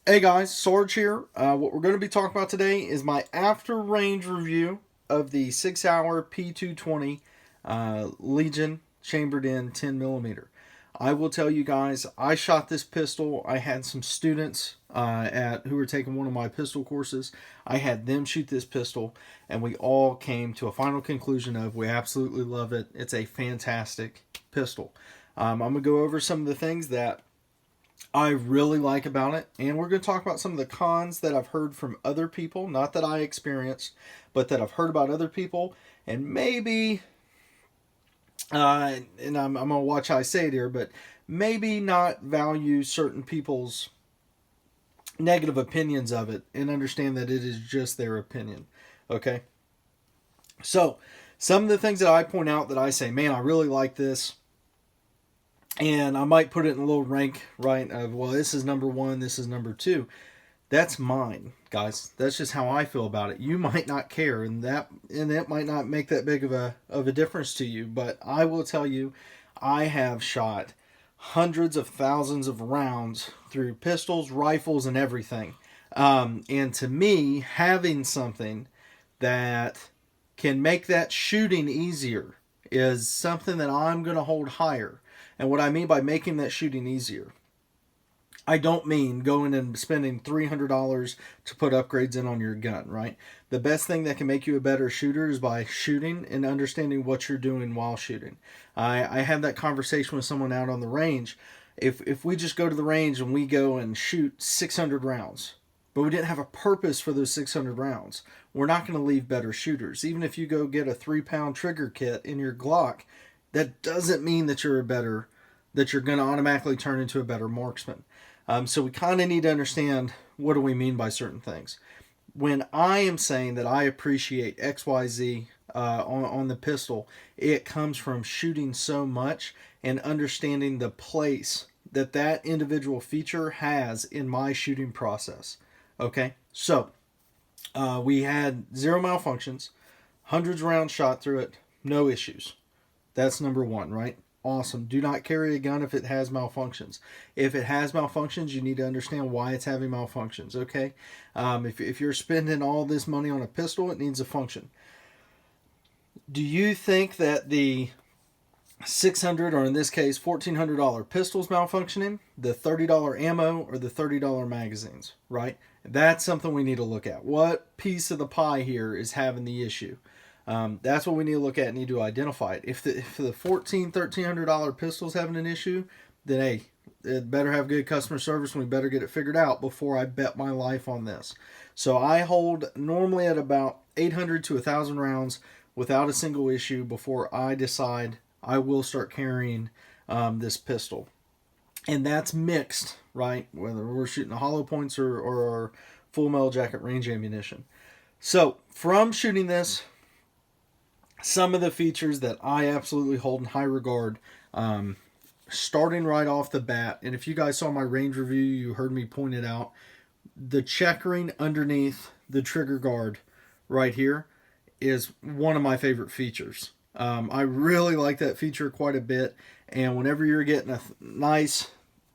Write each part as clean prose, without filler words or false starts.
Hey guys, Sarge here. What we're going to be talking about today is my after range review of the Sig Sauer P220 Legion chambered in 10mm. I will tell you guys, I shot this pistol. I had some students who were taking one of my pistol courses. I had them shoot this pistol, and we all came to a final conclusion of we absolutely love it. It's a fantastic pistol. I'm going to go over some of the things that I really like about it, and we're going to talk about some of the cons that I've heard from other people, not that I experienced, but that I've heard about other people, and maybe, and I'm going to watch how I say it here, but maybe not value certain people's negative opinions of it and understand that it is just their opinion. Okay? So, some of the things that I point out that I say, man, I really like this. And I might put it in a little rank, right, of, well, this is number one, this is number two. That's mine, guys. That's just how I feel about it. You might not care, and it might not make that big of a difference to you. But I will tell you, I have shot hundreds of thousands of rounds through pistols, rifles, and everything. And to me, having something that can make that shooting easier is something that I'm going to hold higher. And what I mean by making that shooting easier, I don't mean going and spending $300 to put upgrades in on your gun, right? The best thing that can make you a better shooter is by shooting and understanding what you're doing while shooting. I had that conversation with someone out on the range. If we just go to the range and we go and shoot 600 rounds, but we didn't have a purpose for those 600 rounds, we're not going to leave better shooters. Even if you go get a 3-pound trigger kit in your Glock, that doesn't mean that you're going to automatically turn into a better marksman. So we kind of need to understand, what do we mean by certain things. When I am saying that I appreciate XYZ on the pistol, it comes from shooting so much and understanding the place that that individual feature has in my shooting process. Okay, so we had 0 malfunctions, hundreds of rounds shot through it, no issues. That's number one, right? Awesome. Do not carry a gun if it has malfunctions. If it has malfunctions, you need to understand why it's having malfunctions, okay? If you're spending all this money on a pistol, it needs a function. Do you think that the $600, or in this case, $1,400 pistol's malfunctioning, the $30 ammo, or the $30 magazines, right? That's something we need to look at. What piece of the pie here is having the issue? That's what we need to look at and need to identify it. If the $1,400, $1,300 pistol's having an issue, then hey, it better have good customer service and we better get it figured out before I bet my life on this. So I hold normally at about 800 to 1,000 rounds without a single issue before I decide I will start carrying this pistol. And that's mixed, right? Whether we're shooting the hollow points or full metal jacket range ammunition. So from shooting this, some of the features that I absolutely hold in high regard, starting right off the bat, and if you guys saw my range review, you heard me point it out, the checkering underneath the trigger guard right here is one of my favorite features. I really like that feature quite a bit, and whenever you're getting a nice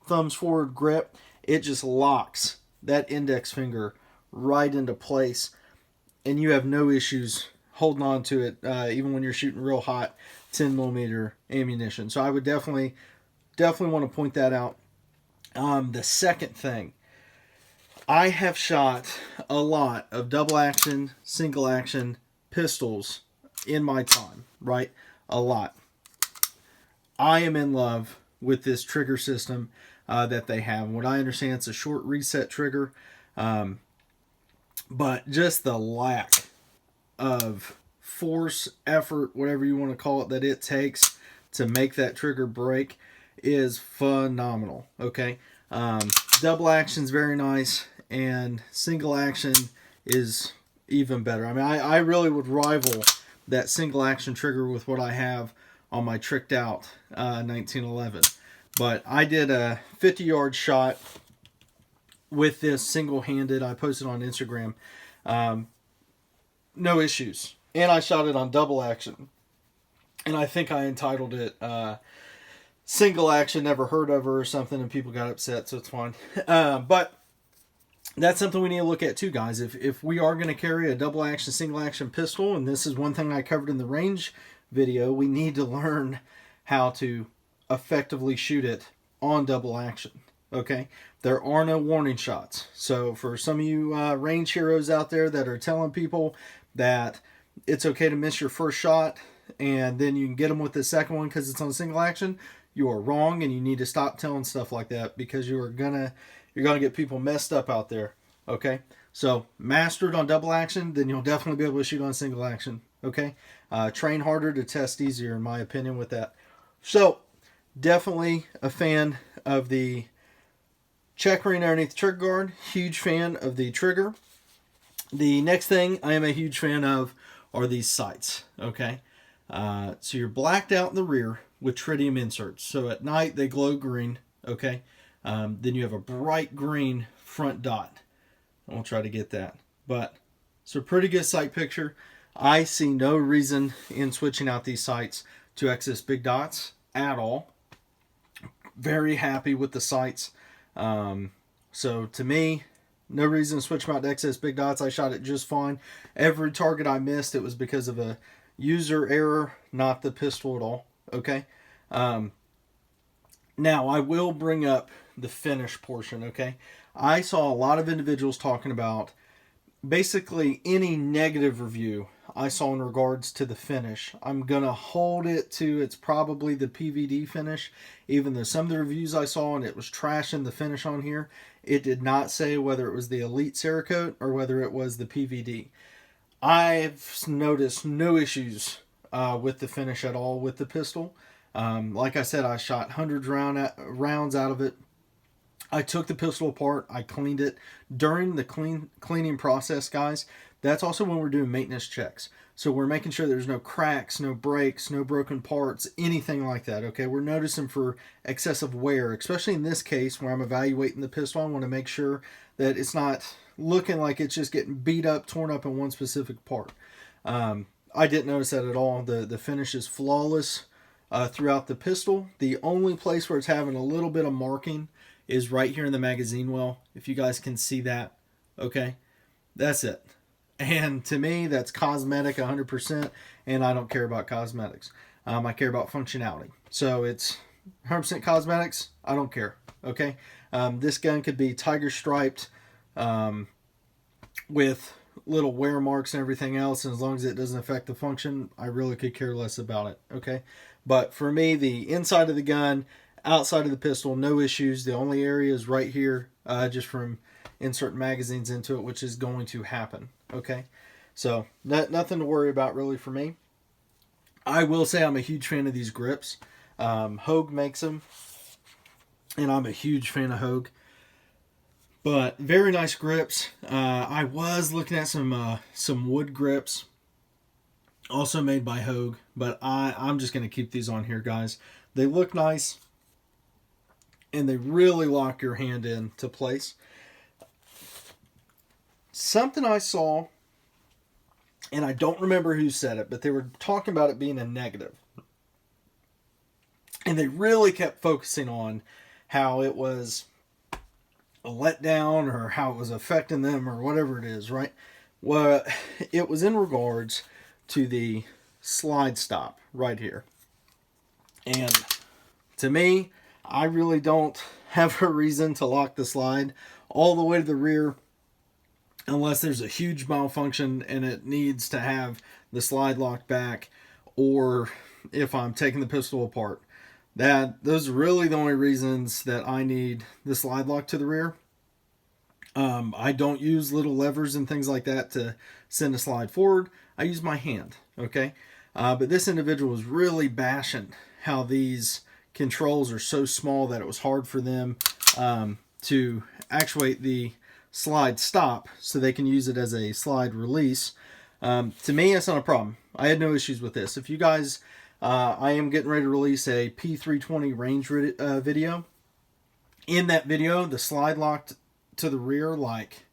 thumbs forward grip, it just locks that index finger right into place, and you have no issues holding on to it, even when you're shooting real hot 10mm ammunition. So I would definitely want to point that out. The second thing, I have shot a lot of double action, single action pistols in my time, right? A lot. I am in love with this trigger system that they have. What I understand, it's a short reset trigger, but just the lack of force, effort, whatever you want to call it, that it takes to make that trigger break is phenomenal. Okay, double action is very nice, and single action is even better. I mean, I really would rival that single action trigger with what I have on my tricked out 1911. But I did a 50-yard shot with this single-handed. I posted on Instagram. No issues. And I shot it on double action. And I think I entitled it single action, never heard of her or something, and people got upset, so it's fine. But that's something we need to look at too, guys. If we are going to carry a double action, single action pistol, and this is one thing I covered in the range video, we need to learn how to effectively shoot it on double action. Okay, there are no warning shots. So for some of you range heroes out there that are telling people that it's okay to miss your first shot and then you can get them with the second one because it's on single action, you are wrong, and you need to stop telling stuff like that, because you're gonna get people messed up out there. Okay, so master it on double action, then you'll definitely be able to shoot on single action. Okay, train harder to test easier, in my opinion, with that. So definitely a fan of the check ring underneath the trigger guard. Huge fan of the trigger. The next thing I am a huge fan of are these sights. Okay, so you're blacked out in the rear with tritium inserts. So at night they glow green. Okay, then you have a bright green front dot. I won't try to get that, but it's a pretty good sight picture. I see no reason in switching out these sights to excess big dots at all. Very happy with the sights. So to me, no reason to switch them out to excess big dots. I shot it just fine. Every target I missed, it was because of a user error, not the pistol at all. Okay. Now I will bring up the finish portion. Okay. I saw a lot of individuals talking about basically any negative review I saw in regards to the finish. I'm going to hold it to it's probably the PVD finish, even though some of the reviews I saw and it was trashing the finish on here, it did not say whether it was the Elite Cerakote or whether it was the PVD. I've noticed no issues with the finish at all with the pistol. Like I said, I shot hundreds rounds out of it. I took the pistol apart. I cleaned it. During the cleaning process, guys, that's also when we're doing maintenance checks. So we're making sure there's no cracks, no breaks, no broken parts, anything like that. Okay, we're noticing for excessive wear, especially in this case where I'm evaluating the pistol. I want to make sure that it's not looking like it's just getting beat up, torn up in one specific part. I didn't notice that at all. The finish is flawless throughout the pistol. The only place where it's having a little bit of marking is right here in the magazine well. If you guys can see that, okay, that's it. And to me, that's cosmetic 100%, and I don't care about cosmetics. I care about functionality. So it's 100% cosmetics. I don't care. Okay, this gun could be tiger striped with little wear marks and everything else, and as long as it doesn't affect the function, I really could care less about it. Okay, but for me, the inside of the gun, outside of the pistol, no issues. The only area is right here, just from inserting magazines into it, which is going to happen. Okay, so nothing to worry about really for me. I will say I'm a huge fan of these grips. Hogue makes them, and I'm a huge fan of Hogue. But very nice grips. I was looking at some wood grips, also made by Hogue, but I'm just going to keep these on here, guys. They look nice, and they really lock your hand into place. Something I saw, and I don't remember who said it, but they were talking about it being a negative. And they really kept focusing on how it was a letdown or how it was affecting them or whatever it is, right? Well, it was in regards to the slide stop right here. And to me, I really don't have a reason to lock the slide all the way to the rear unless there's a huge malfunction and it needs to have the slide locked back, or if I'm taking the pistol apart. Those are really the only reasons that I need the slide lock to the rear. I don't use little levers and things like that to send a slide forward. I use my hand, okay? But this individual was really bashing how these controls are so small that it was hard for them to actuate the slide stop so they can use it as a slide release. To me, that's not a problem. I had no issues with this. If you guys, I am getting ready to release a P320 range video. In that video, the slide locked to the rear, like,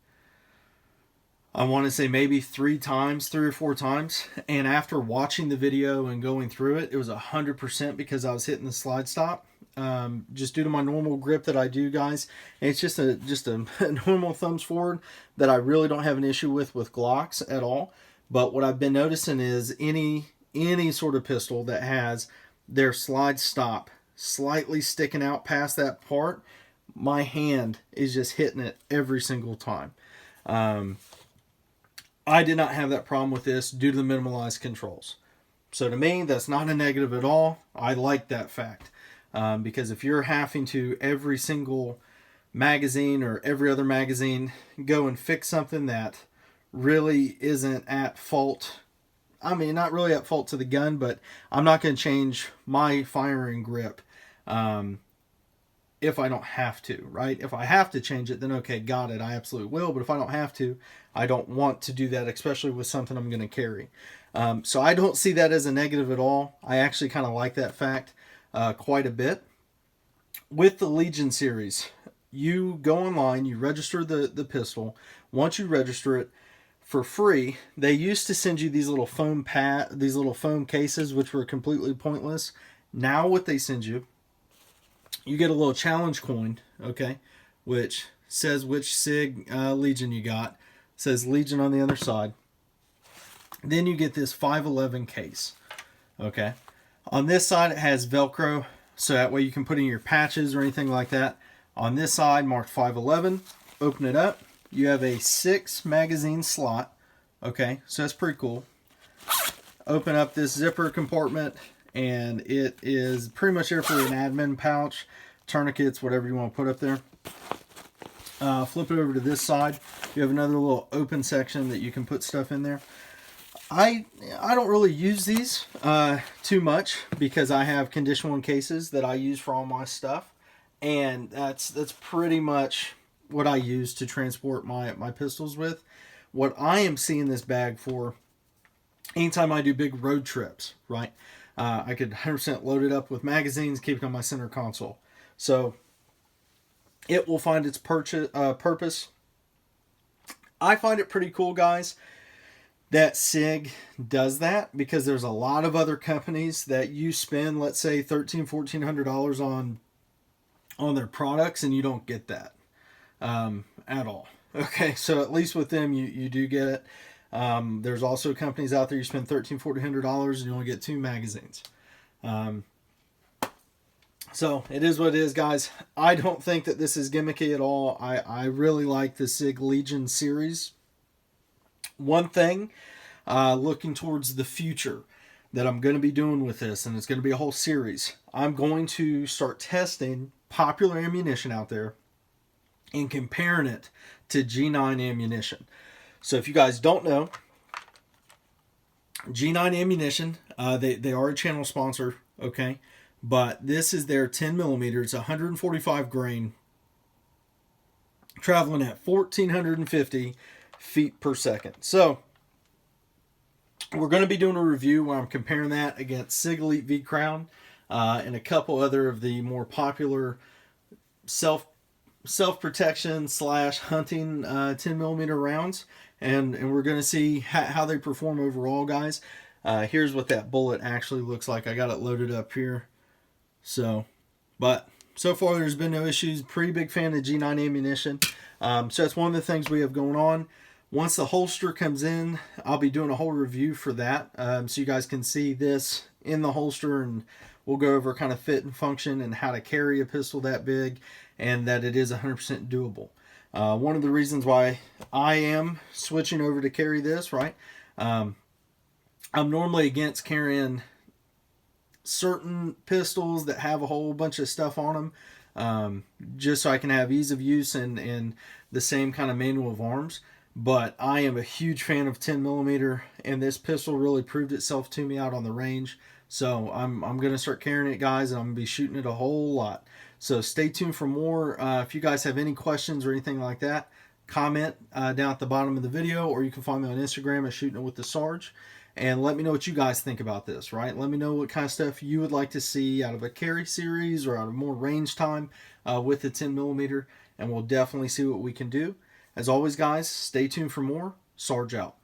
I want to say maybe 3 or 4 times. And after watching the video and going through it, it was 100% because I was hitting the slide stop. just due to my normal grip that I do, guys. And it's just a normal thumbs forward that I really don't have an issue with Glocks at all. But what I've been noticing is any sort of pistol that has their slide stop slightly sticking out past that part, my hand is just hitting it every single time. I did not have that problem with this due to the minimalized controls. So to me, that's not a negative at all. I like that fact. Because if you're having to every single magazine or every other magazine go and fix something that really isn't at fault, I mean, not really at fault to the gun, but I'm not going to change my firing grip if I don't have to, right? If I have to change it, then okay, got it, I absolutely will. But if I don't have to, I don't want to do that, especially with something I'm going to carry. So I don't see that as a negative at all. I actually kind of like that fact quite a bit. With the Legion series, you go online, you register the pistol. Once you register it for free, they used to send you these little foam cases, which were completely pointless. Now what they send you, you get a little challenge coin, okay, which says which Sig Legion you got. It says Legion on the other side. Then you get this 511 case, okay. On this side, it has Velcro, so that way you can put in your patches or anything like that. On this side, marked 511. Open it up. You have a 6 magazine slot. Okay, so that's pretty cool. Open up this zipper compartment, and it is pretty much there for an admin pouch, tourniquets, whatever you want to put up there. Flip it over to this side. You have another little open section that you can put stuff in there. I don't really use these too much because I have condition 1 cases that I use for all my stuff, and that's pretty much what I use to transport my pistols with. What I am seeing this bag for, anytime I do big road trips, right? I could 100% load it up with magazines, keep it on my center console. So it will find its purpose. I find it pretty cool, guys, that Sig does that, because there's a lot of other companies that you spend, let's say, $1,400 on their products, and you don't get that at all. Okay, so at least with them, you do get it. There's also companies out there you spend $1,400 and you only get 2 magazines. So it is what it is, guys. I don't think that this is gimmicky at all. I really like the Sig Legion series. One thing, looking towards the future, that I'm going to be doing with this, and it's going to be a whole series, I'm going to start testing popular ammunition out there and comparing it to G9 ammunition. So if you guys don't know, G9 ammunition, they are a channel sponsor, okay? But this is their 10mm. It's 145 grain, traveling at 1,450 feet per second. So we're going to be doing a review where I'm comparing that against Sig Elite V Crown and a couple other of the more popular self-protection / hunting 10mm rounds, and we're going to see how they perform overall, guys. Here's what that bullet actually looks like. I got it loaded up here. But so far there's been no issues. Pretty big fan of G9 ammunition. So that's one of the things we have going on. Once the holster comes in, I'll be doing a whole review for that, so you guys can see this in the holster, and we'll go over kind of fit and function and how to carry a pistol that big, and that it is 100% doable. One of the reasons why I am switching over to carry this, right? I'm normally against carrying certain pistols that have a whole bunch of stuff on them, just so I can have ease of use and the same kind of manual of arms. But I am a huge fan of 10mm, and this pistol really proved itself to me out on the range. So I'm going to start carrying it, guys, and I'm going to be shooting it a whole lot. So stay tuned for more. If you guys have any questions or anything like that, comment down at the bottom of the video, or you can find me on Instagram at Shooting It With The Sarge. And let me know what you guys think about this, right? Let me know what kind of stuff you would like to see out of a carry series or out of more range time with the 10mm, and we'll definitely see what we can do. As always, guys, stay tuned for more. Sarge out.